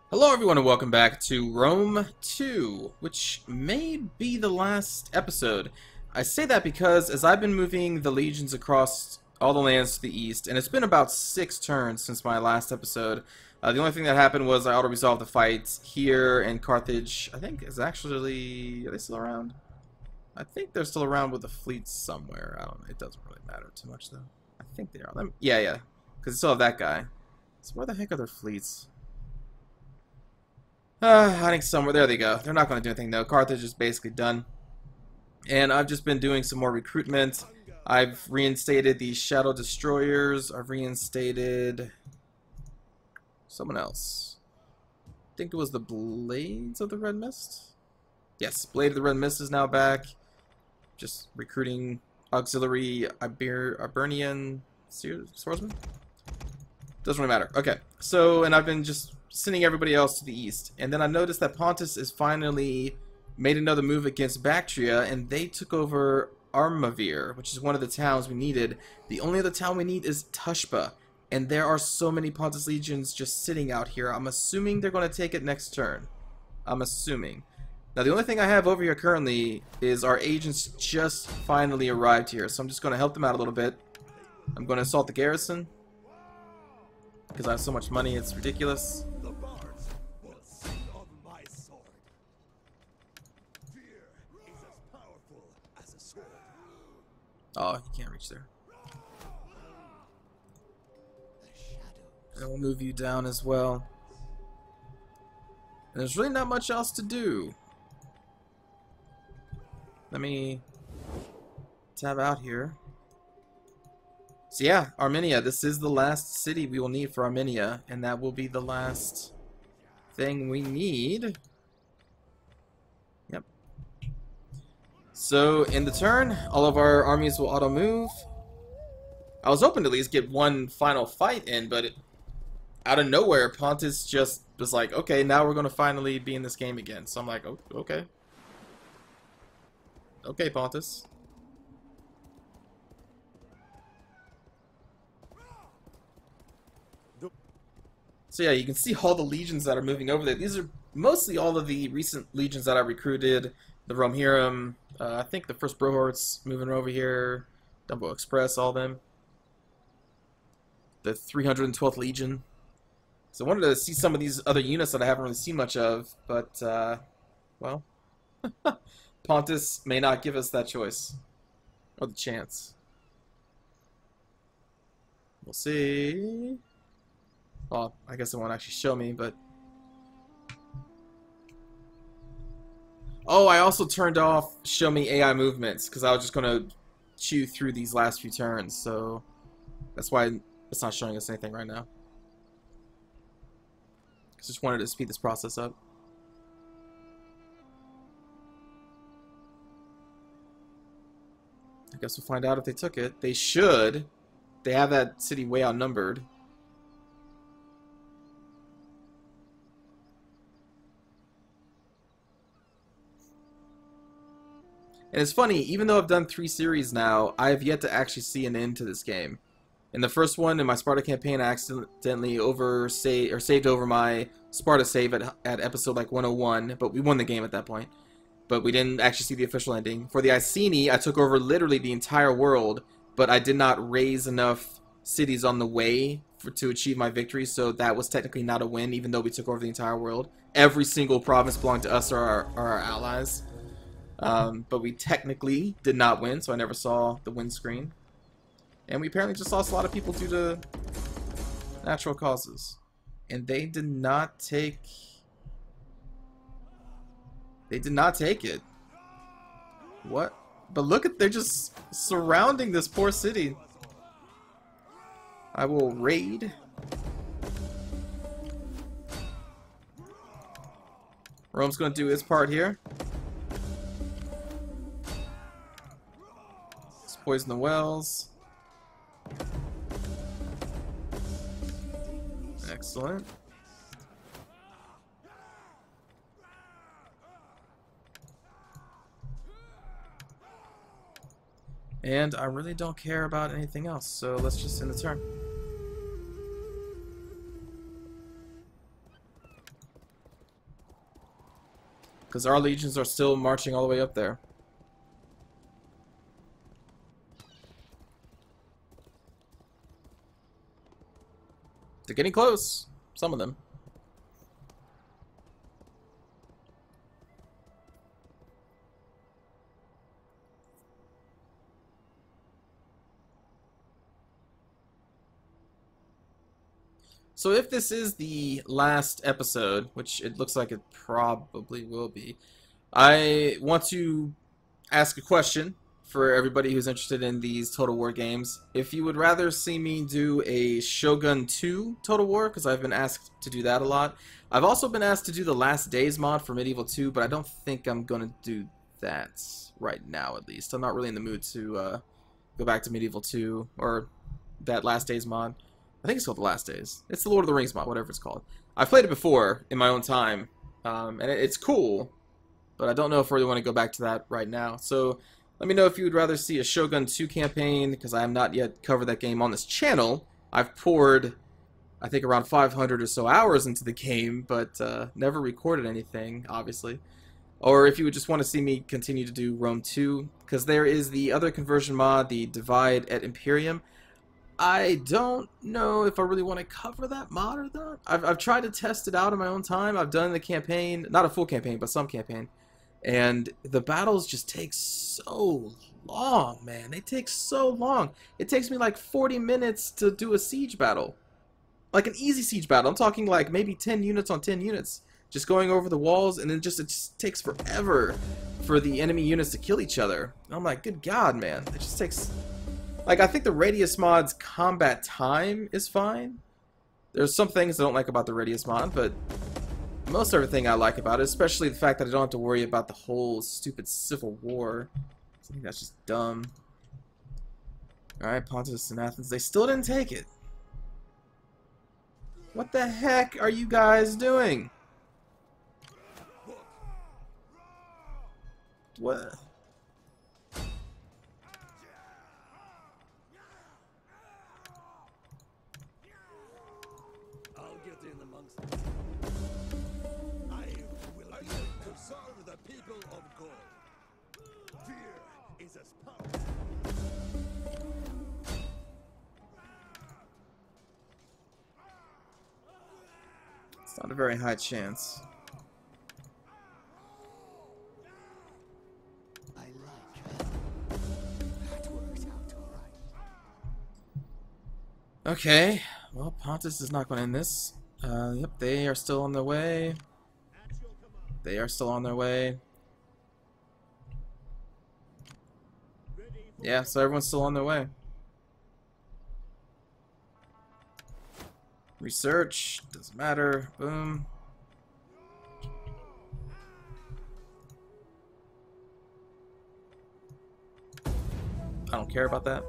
Hello everyone and welcome back to Rome 2, which may be the last episode. I say that because as I've been moving the legions across all the lands to the east, and it's been about 6 turns since my last episode, the only thing that happened was I auto-resolved the fight here, and Carthage, I think, is actually... are they still around? I think they're still around with the fleets somewhere. I don't know. It doesn't really matter too much, though. I think they are. Yeah. Because I still have that guy. So where the heck are their fleets? Hiding somewhere. There they go. They're not going to do anything, though. Carthage is basically done. And I've just been doing some more recruitment. I've reinstated the Shadow Destroyers. I've reinstated someone else. I think it was the Blades of the Red Mist? Yes, Blade of the Red Mist is now back. Just recruiting auxiliary Ibernian swordsmen? Doesn't really matter. Okay, so, and I've been just sending everybody else to the east. And then I noticed that Pontus is finally made another move against Bactria, and they took over Armavir, which is one of the towns we needed. The only other town we need is Tushpa, and there are so many Pontus legions just sitting out here. I'm assuming they're going to take it next turn. I'm assuming. Now, the only thing I have over here currently is our agents just finally arrived here, so I'm just going to help them out a little bit. I'm going to assault the garrison, because I have so much money, it's ridiculous. Oh, you can't reach there. And we'll move you down as well. And there's really not much else to do. Let me tab out here. So yeah, Armenia. This is the last city we will need for Armenia, and that will be the last thing we need. Yep. So in the turn, all of our armies will auto-move. I was hoping to at least get one final fight in, but out of nowhere, Pontus just was like, okay, now we're going to finally be in this game again. So I'm like, oh, okay. Okay, Pontus. So yeah, you can see all the legions that are moving over there. These are mostly all of the recent legions that I recruited. The Romhiram, I think the first Brohorts moving over here. Dumbo Express, all of them. The 312th Legion. So I wanted to see some of these other units that I haven't really seen much of, but, well, Pontus may not give us that choice. Or the chance. We'll see. Well, I guess it won't actually show me, but... Oh, I also turned off Show Me AI Movements, because I was just going to chew through these last few turns, so... That's why it's not showing us anything right now. I just wanted to speed this process up. I guess we'll find out if they took it. They should. They have that city way outnumbered. And it's funny, even though I've done 3 series now, I have yet to actually see an end to this game. In the first one, in my Sparta campaign, I accidentally saved over my Sparta save at episode like 101, but we won the game at that point. But we didn't actually see the official ending. For the Iceni, I took over literally the entire world, but I did not raise enough cities on the way to achieve my victory, so that was technically not a win, even though we took over the entire world. Every single province belonged to us or our allies. But we technically did not win, so I never saw the win screen. And we apparently just lost a lot of people due to natural causes. And they did not take... They did not take it. What? But look at, they're just surrounding this poor city. I will raid. Rome's going to do its part here. Let's poison the wells. Excellent. And I really don't care about anything else, so let's just end the turn. because our legions are still marching all the way up there. They're getting close. Some of them. So if this is the last episode, which it looks like it probably will be, I want to ask a question for everybody who's interested in these Total War games. If you would rather see me do a Shogun 2 Total War, because I've been asked to do that a lot. I've also been asked to do the Last Days mod for Medieval 2, but I don't think I'm going to do that right now, at least. I'm not really in the mood to go back to Medieval 2 or that Last Days mod. I think it's called The Last Days. It's the Lord of the Rings mod, whatever it's called. I've played it before in my own time, and it's cool, but I don't know if I really want to go back to that right now. So let me know if you would rather see a Shogun 2 campaign, because I have not yet covered that game on this channel. I've poured, I think, around 500 or so hours into the game, but never recorded anything, obviously. Or if you would just want to see me continue to do Rome 2, because there is the other conversion mod, the Divide et Imperium. I don't know if I really want to cover that mod or not. I've tried to test it out in my own time. I've done the campaign, not a full campaign, but some campaign. And the battles just take so long, man. They take so long. It takes me like 40 minutes to do a siege battle. Like an easy siege battle. I'm talking like maybe 10 units on 10 units. Just going over the walls, and then it just takes forever for the enemy units to kill each other. And I'm like, good God, man. It just takes... Like, I think the Radius mod's combat time is fine. There's some things I don't like about the Radius mod, but most everything I like about it, especially the fact that I don't have to worry about the whole stupid civil war. I think that's just dumb. Alright, Pontus and Athens, they still didn't take it. What the heck are you guys doing? What? It's not a very high chance. I like that works out all right. Okay, well, Pontus is not going to end this. Yep, they are still on their way. They are still on their way. Yeah, so everyone's still on their way. Research, doesn't matter. Boom. I don't care about that.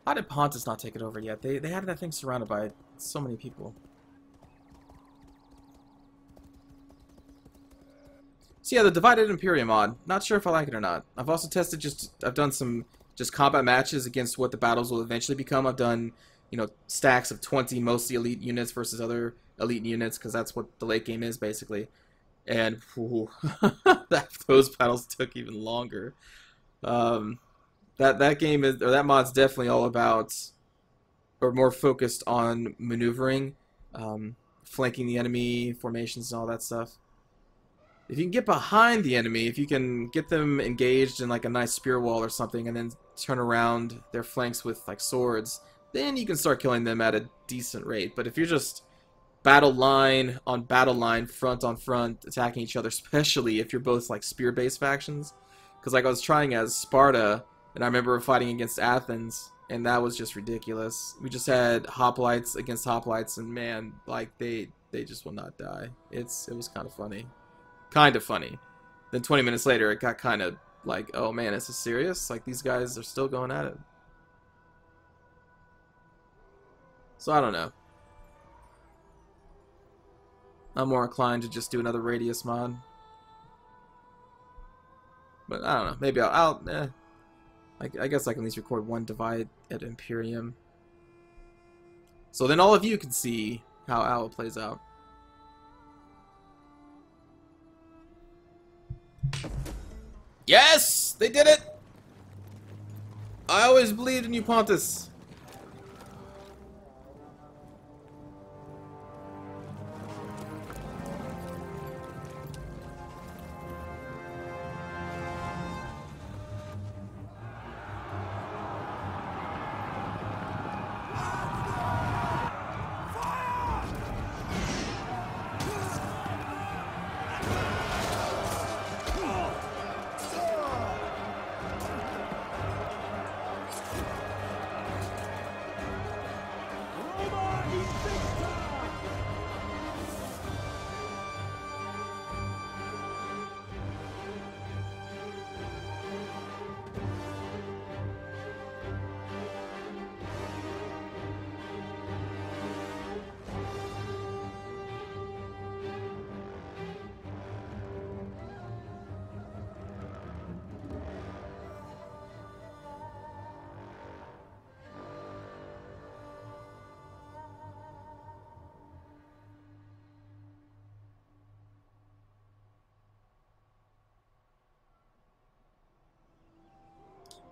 How did Pontus not take it over yet? They had that thing surrounded by so many people. So yeah, the Divided Imperium mod. Not sure if I like it or not. I've also tested I've done some just combat matches against what the battles will eventually become. I've done, you know, stacks of 20 mostly elite units versus other elite units, because that's what the late game is basically. And whew, those battles took even longer. That game is, or that mod's definitely all about, or more focused on maneuvering, flanking the enemy, formations, and all that stuff. If you can get behind the enemy, if you can get them engaged in like a nice spear wall or something, and then turn around their flanks with like swords, then you can start killing them at a decent rate. But if you're just battle line on battle line, front on front, attacking each other, especially if you're both like spear-based factions, because like I was trying as Sparta, and I remember fighting against Athens, and that was just ridiculous. We just had hoplites against hoplites, and man, like they just will not die. It was kind of funny. Kind of funny. Then 20 minutes later, it got kind of like, oh man, is this serious? Like, these guys are still going at it. So, I don't know. I'm more inclined to just do another Radius mod. But, I don't know. Maybe I guess I can at least record one Divide et Imperium. So then all of you can see how it plays out. Yes! They did it! I always believed in you, Pontus.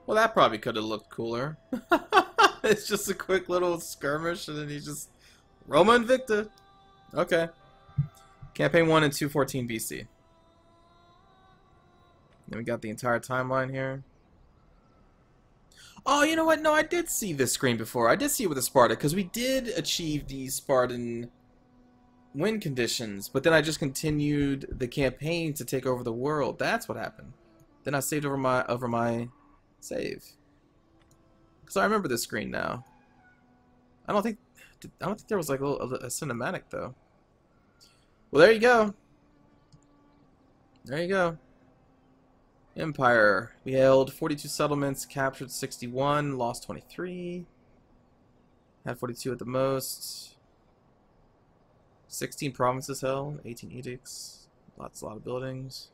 Well, that probably could have looked cooler. It's just a quick little skirmish, and then he just... Roma Invicta. Okay. Campaign 1 in 214 BC. Then we got the entire timeline here. Oh, you know what? No, I did see this screen before. I did see it with the Sparta, because we did achieve the Spartan win conditions, but then I just continued the campaign to take over the world. That's what happened. Then I saved over my save. Because I remember this screen now. I don't think there was like a cinematic though. Well, there you go. There you go. Empire. We held 42 settlements, captured 61, lost 23. Had 42 at the most. 16 provinces held, 18 edicts. A lot of buildings.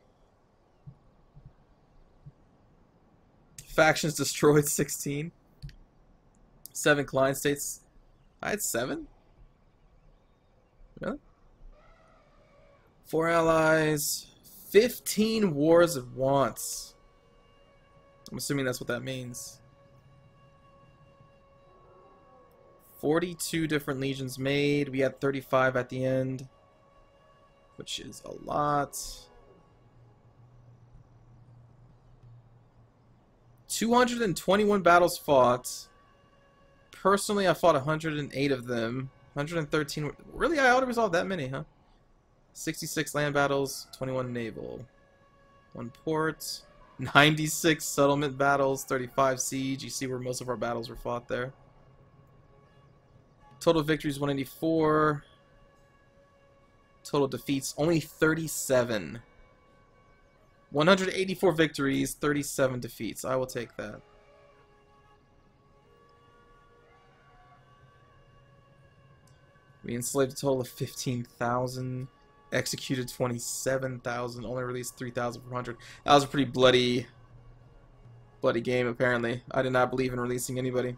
Factions destroyed 16. 7 client states. I had 7? Really? 4 allies. 15 wars of wants. I'm assuming that's what that means. 42 different legions made. We had 35 at the end, which is a lot. 221 battles fought. Personally, I fought 108 of them. 113. Really, I ought resolved that many, huh? 66 land battles, 21 naval. 1 port. 96 settlement battles, 35 siege. You see where most of our battles were fought there. Total victories 184. Total defeats only 37. 184 victories, 37 defeats. I will take that. We enslaved a total of 15,000. Executed 27,000. Only released 3,400. That was a pretty bloody game, apparently. I did not believe in releasing anybody.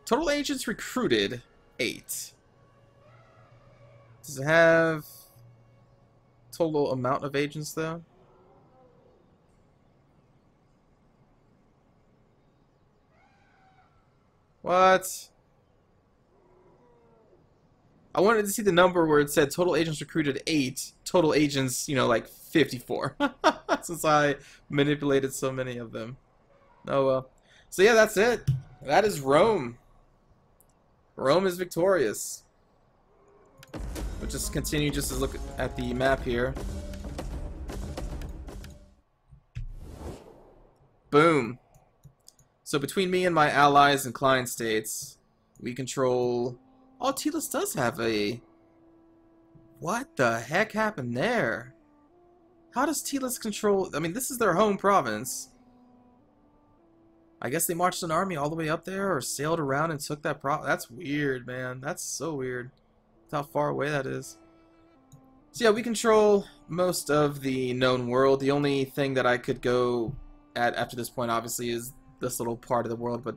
Total agents recruited 8. Does it have total amount of agents though? What? I wanted to see the number where it said total agents recruited 8, total agents, you know, like 54. Since I manipulated so many of them. Oh well. So yeah, that's it. That is Rome. Rome is victorious. We'll just continue just to look at the map here. Boom. So between me and my allies and client states, we control... Oh, Telos does have a... What the heck happened there? How does Telos control... I mean, this is their home province. I guess they marched an army all the way up there or sailed around and took that province. That's weird, man. That's so weird. That's how far away that is. So yeah, we control most of the known world. The only thing that I could go at after this point, obviously, is this little part of the world, but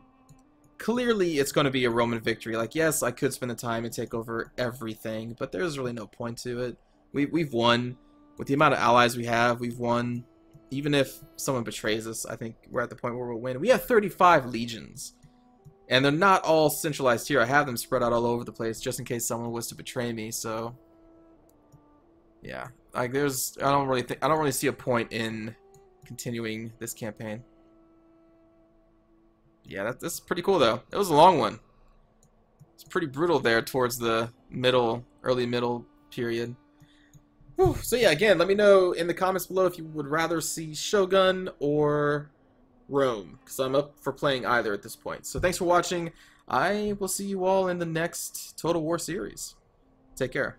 clearly it's going to be a Roman victory. Like, yes, I could spend the time and take over everything, but there's really no point to it. We've won. With the amount of allies we have, we've won. Even if someone betrays us, I think we're at the point where we'll win. We have 35 legions. And they're not all centralized here. I have them spread out all over the place just in case someone was to betray me, so yeah. Like I don't really see a point in continuing this campaign. Yeah, that's pretty cool though. It was a long one. It's pretty brutal there towards the early middle period. Whew. So yeah, again, let me know in the comments below if you would rather see Shogun or Rome, because I'm up for playing either at this point. So thanks for watching. I will see you all in the next Total War series. Take care.